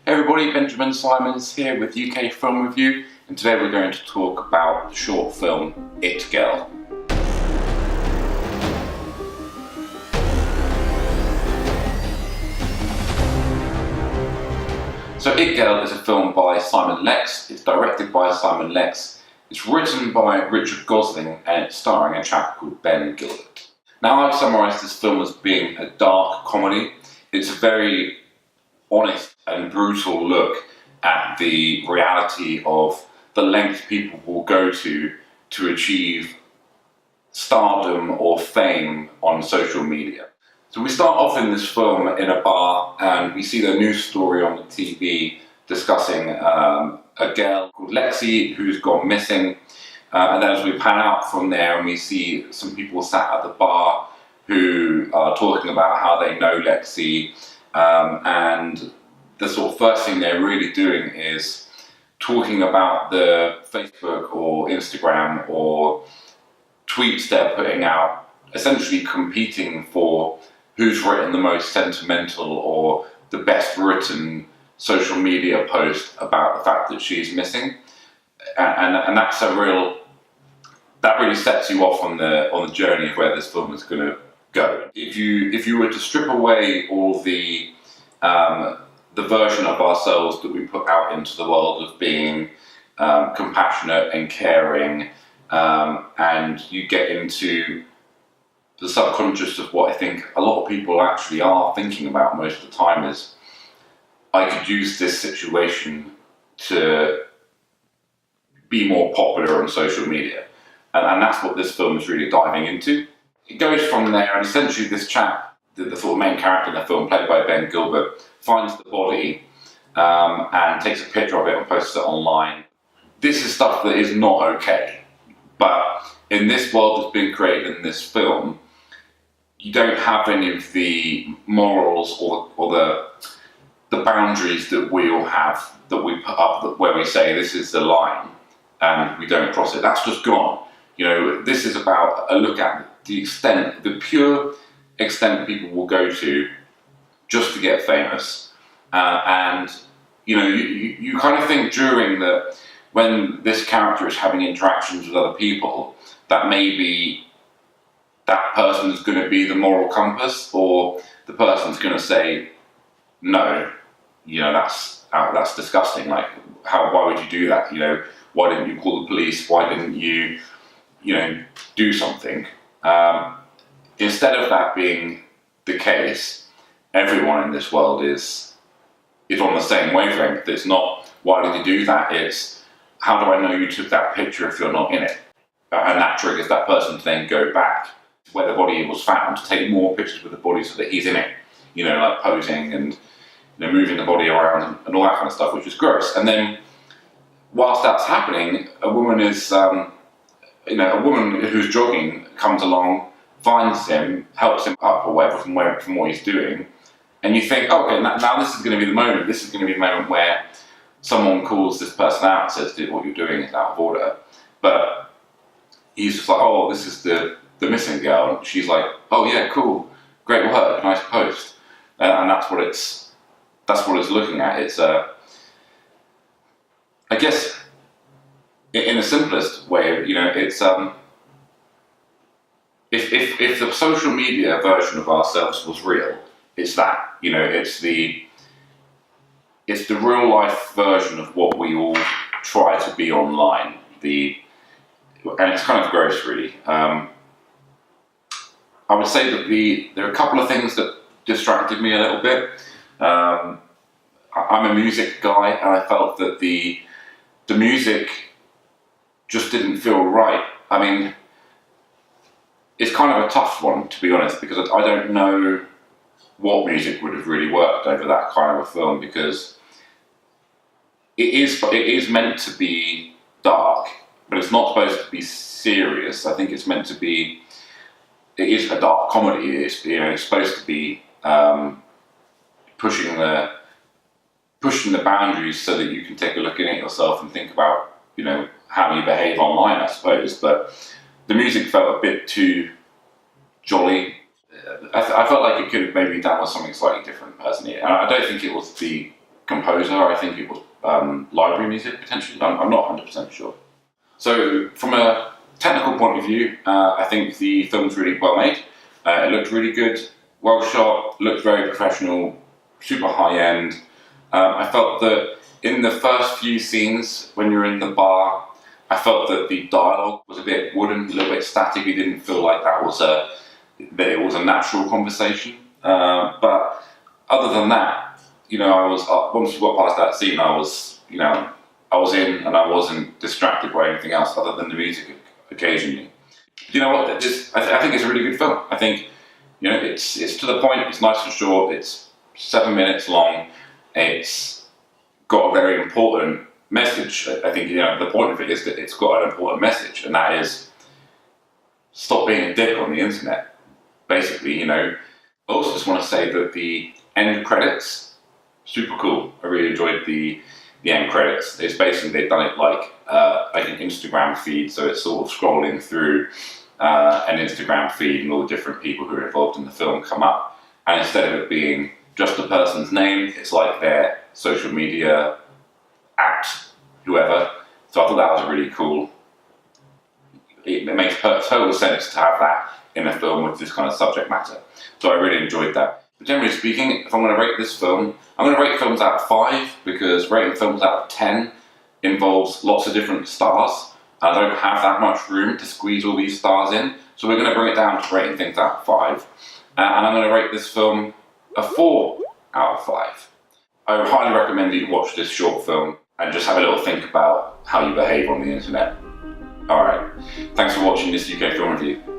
Hey everybody, Benjamin Symons here with UK Film Review, and today we're going to talk about the short film It Girl. So It Girl is a film by Simon Lex, it's directed by Simon Lex, it's written by Richard Gosling, and it's starring a chap called Ben Gilbert. Now I've summarised this film as being a dark comedy. It's a very honest and brutal look at the reality of the length people will go to achieve stardom or fame on social media. So we start off in this film in a bar and we see the news story on the TV discussing a girl called Lexi who's gone missing. And then as we pan out from there and we see some people sat at the bar who are talking about how they know Lexi, and the sort of first thing they're really doing is talking about the Facebook or Instagram or tweets they're putting out, essentially competing for who's written the most sentimental or the best written social media post about the fact that she's missing. And that's that really sets you off on the journey of where this film is going to go. If you were to strip away all the version of ourselves that we put out into the world of being compassionate and caring, and you get into the subconscious of what I think a lot of people actually are thinking about most of the time is, I could use this situation to be more popular on social media. And that's what this film is really diving into. It goes from there, and essentially this chap, the sort of main character in the film, played by Ben Gilbert, finds the body and takes a picture of it and posts it online. This is stuff that is not okay, but in this world that's been created in this film, you don't have any of the morals or the boundaries that we all have, that we put up, where we say this is the line and we don't cross it. That's just gone. You know, this is about a look at the extent, the pure extent people will go to just to get famous. And you know, you kind of think during when this character is having interactions with other people, that maybe that person is going to be the moral compass, or the person's going to say, no, you know, that's disgusting. Like, why would you do that? You know, why didn't you call the police? Why didn't you, do something? Instead of that being the case, everyone in this world is on the same wavelength. It's not, why did you do that? It's, how do I know you took that picture if you're not in it? And that triggers that person to then go back where the body was found to take more pictures with the body so that he's in it. You know, like posing and moving the body around and all that kind of stuff, which is gross. And then, whilst that's happening, a woman who's jogging comes along, finds him, helps him up or whatever from what he's doing, and you think, okay, now this is going to be the moment. This is going to be the moment where someone calls this person out and says, dude, what you're doing is out of order. But he's just like, oh, this is the missing girl. And she's like, oh yeah, cool, great work, nice post. And that's what it's looking at. It's I guess in the simplest way, it's if the social media version of ourselves was real, it's that. It's the real life version of what we all try to be online. And it's kind of gross, really. I would say that there are a couple of things that distracted me a little bit. I'm a music guy, and I felt that the music just didn't feel right. I mean, it's kind of a tough one, to be honest, because I don't know what music would have really worked over that kind of a film, because it is meant to be dark, but it's not supposed to be serious. I think it's meant to be. It is a dark comedy. It's supposed to be pushing the boundaries so that you can take a look in it yourself and think about how you behave online, I suppose. But the music felt a bit too jolly. I felt like it could have maybe done with something slightly different, personally, and I don't think it was the composer. I think it was library music, potentially. I'm not 100% sure. So from a technical point of view, I think the film's really well made. It looked really good, well shot, looked very professional, super high end. I felt that in the first few scenes when you're in the bar, I felt that the dialogue was a bit wooden, a little bit static. It didn't feel like that it was a natural conversation. But other than that, I was once we got past that scene, I was in, and I wasn't distracted by anything else other than the music occasionally. You know what? I think it's a really good film. I think it's to the point. It's nice and short. It's 7 minutes long. It's got a very important message. I think the point of it is that it's got an important message, and that is stop being a dick on the internet. Basically, I also just want to say that the end credits, super cool. I really enjoyed the end credits. It's basically they've done it like an Instagram feed, so it's sort of scrolling through an Instagram feed, and all the different people who are involved in the film come up. And instead of it being just the person's name, it's like their social media whoever. So I thought that was really cool. It makes total sense to have that in a film with this kind of subject matter. So I really enjoyed that. But generally speaking, if I'm going to rate this film, I'm going to rate films out of 5, because rating films out of 10 involves lots of different stars. I don't have that much room to squeeze all these stars in, so we're going to bring it down to rating things out of 5. And I'm going to rate this film a 4 out of 5. I would highly recommend you watch this short film and just have a little think about how you behave on the internet. Alright, thanks for watching this UK Film Review.